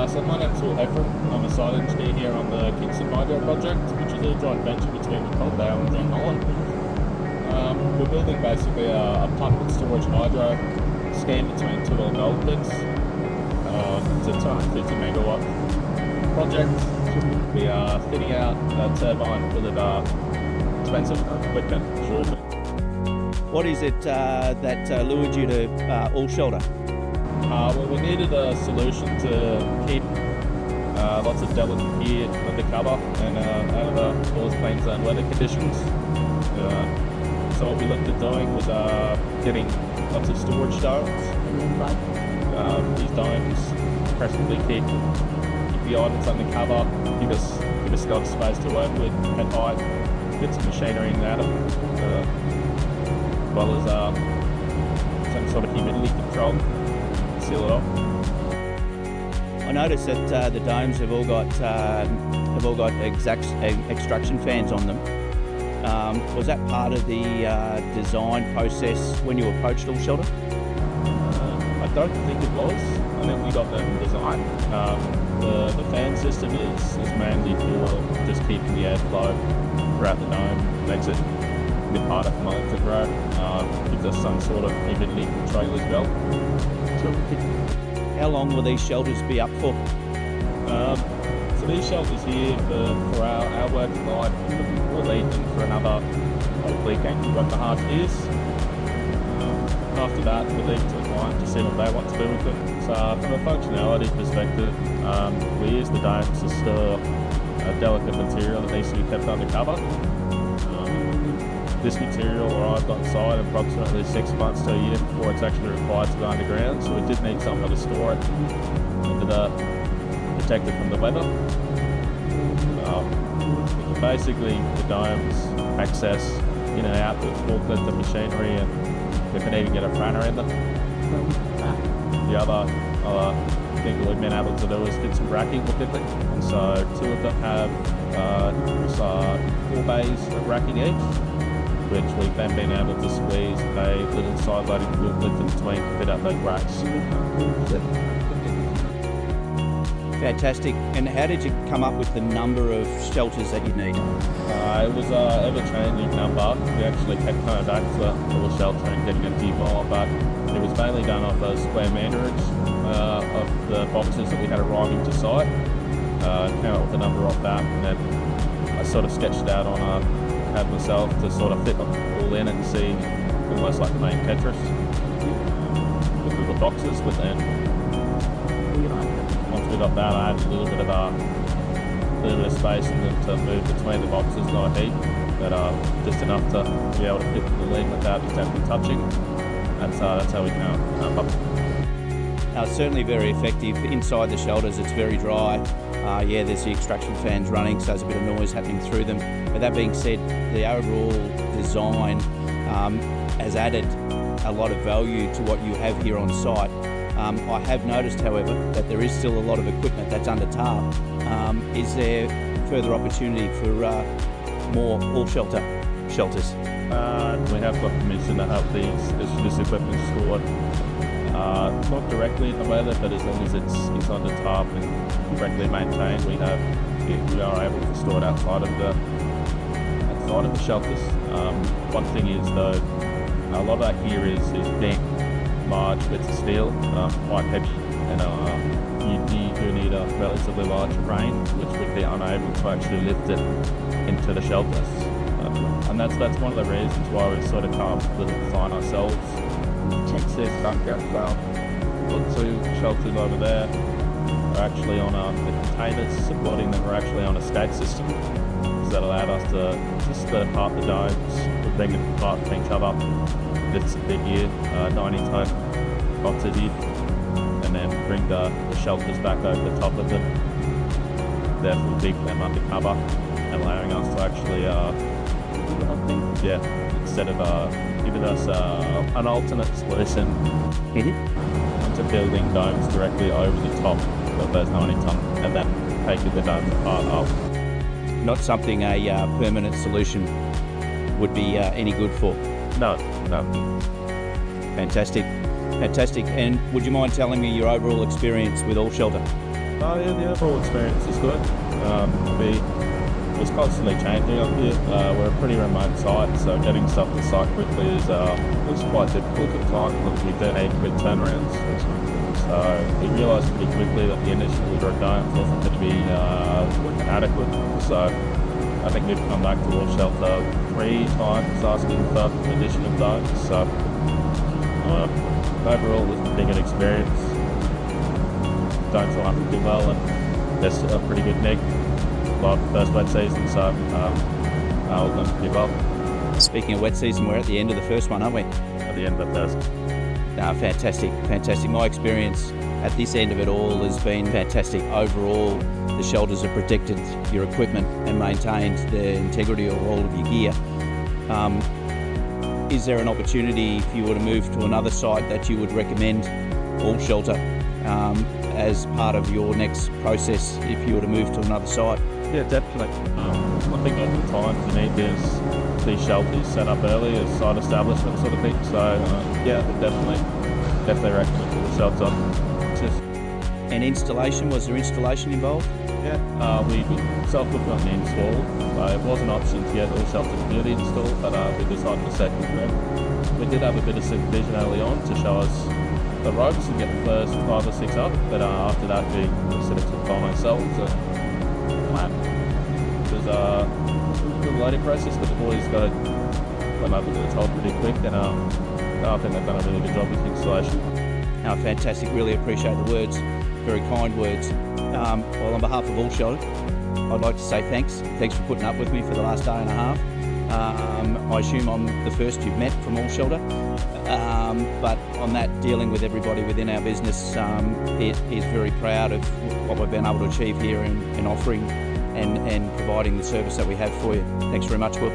So my name's Will Heffron. I'm a site engineer here on the Kingston Hydro project, which is a joint venture between Coldale and John Holland. We're building basically a pumped storage hydro scheme between two old gold pits. It's a 250 megawatt project. We are fitting out a turbine full of expensive equipment. What is it that lured you to All Shelter? Well, we needed a solution to keep lots of delicate gear under cover and out of all Queensland weather conditions. So what we looked at doing was getting lots of storage domes. These domes preferably keep the items under cover, give us got space to work with at height, fit some machinery in that, as well as some sort of humidity control. Seal it off. I noticed that the domes have all got extraction fans on them. Was that part of the design process when you approached All Shelter? I don't think it was. I think we got them in design. The fan system is mainly for just keeping the airflow throughout the dome. Makes it a bit harder for motor to grow. Gives us some sort of humidity control as well. How long will these shelters be up for? So these shelters here for our working life, we'll leave them for another hopefully 1.5 years. After that, we'll leave it to the client to see what they want to do with them. So from a functionality perspective, we use the domes to store a delicate material that needs to be kept under cover. This material arrived on site approximately 6 months to a year before it's actually required to go underground, so we did need somewhere to store it and protect it from the weather. Basically, the domes access in and out with forklift and machinery, and we can even get a franner in them. The other thing that we've been able to do is fit some racking within it, and so two of them have 4 bays of racking each, which we've then been able to squeeze a little side-loading forklift in between to fit out those racks. Fantastic. And how did you come up with the number of shelters that you need? It was an ever-changing number. We actually kept coming back to the shelter and getting a few more, but it was mainly done off a square meterage of the boxes that we had arriving to site. Came up with the number off that, and then I sort of sketched it out on a had myself to sort of fit them all in and see almost like playing Tetris with little boxes. But then once we got that, I had a little bit of space in them to move between the boxes, not a heap, but just enough to be able to fit the lid without exactly touching. And so that's how we come up. It's certainly very effective. Inside the shelters, it's very dry. There's the extraction fans running, so there's a bit of noise happening through them. But that being said, the overall design has added a lot of value to what you have here on site. I have noticed, however, that there is still a lot of equipment that's under tarp. Is there further opportunity for more All Shelter shelters? We have got permission to have this equipment stored. Not directly in the weather, but as long as it's under tarp and correctly maintained, we are able to store it outside of the shelters. One thing is though, a lot of that gear is being large bits of steel, quite heavy, and you do need a relatively large crane, which would be unable to actually lift it into the shelters. And that's one of the reasons why we've sort of come up with the design ourselves. Check this bunker as well. The 2 shelters over there are actually on the containers supporting them are actually on a skate system. So that allowed us to split apart the domes, bring it apart from each other. It's a big gear, 90-ton boxes in, and then bring the shelters back over the top of them. Therefore, keep them under cover and allowing us to actually, instead of giving us an alternate solution to building domes directly over the top of those 90-ton and then taking the domes apart up. Not something a permanent solution would be any good for? No. Fantastic. And would you mind telling me your overall experience with All Shelter? Yeah, the overall experience is good. It's constantly changing up here. We're a pretty remote site, so getting stuff to site quickly is quite difficult at times. We do need quick turnarounds. So we realised pretty quickly that the initial requirements wasn't going to be adequate. So I think we've come back to All Shelter 3 times asking for additional domes. So overall, it's a pretty good experience. Don't feel like we do well, and there's a pretty good nick. Like first wet season, so we're going pretty well. Speaking of wet season, we're at the end of the first one, aren't we? At the end of the first. Fantastic, fantastic. My experience at this end of it all has been fantastic. Overall, the shelters have protected your equipment and maintained the integrity of all of your gear. Is there an opportunity, if you were to move to another site, that you would recommend All Shelter as part of your next process if you were to move to another site? Yeah, definitely. I think oftentimes you need these shelters set up early as site establishment sort of thing. So yeah, definitely recommend the shelter. And installation, was there installation involved? Yeah, we self-looked on the install. It was an option to get All Shelter community installed, but we decided to second them. We did have a bit of supervision early on to show us the ropes and get the first 5 or 6 up, but after that we sort of took on ourselves. It was a learning process, but the boys got them over to the top pretty quick, and I think they've done a really good job with the installation. Fantastic, really appreciate the words, very kind words. Well, on behalf of All Shelter, I'd like to say thanks. Thanks for putting up with me for the last day and a half. I assume I'm the first you've met from All Shelter, but on that, dealing with everybody within our business is very proud of what we've been able to achieve here in offering and providing the service that we have for you. Thanks very much, Will.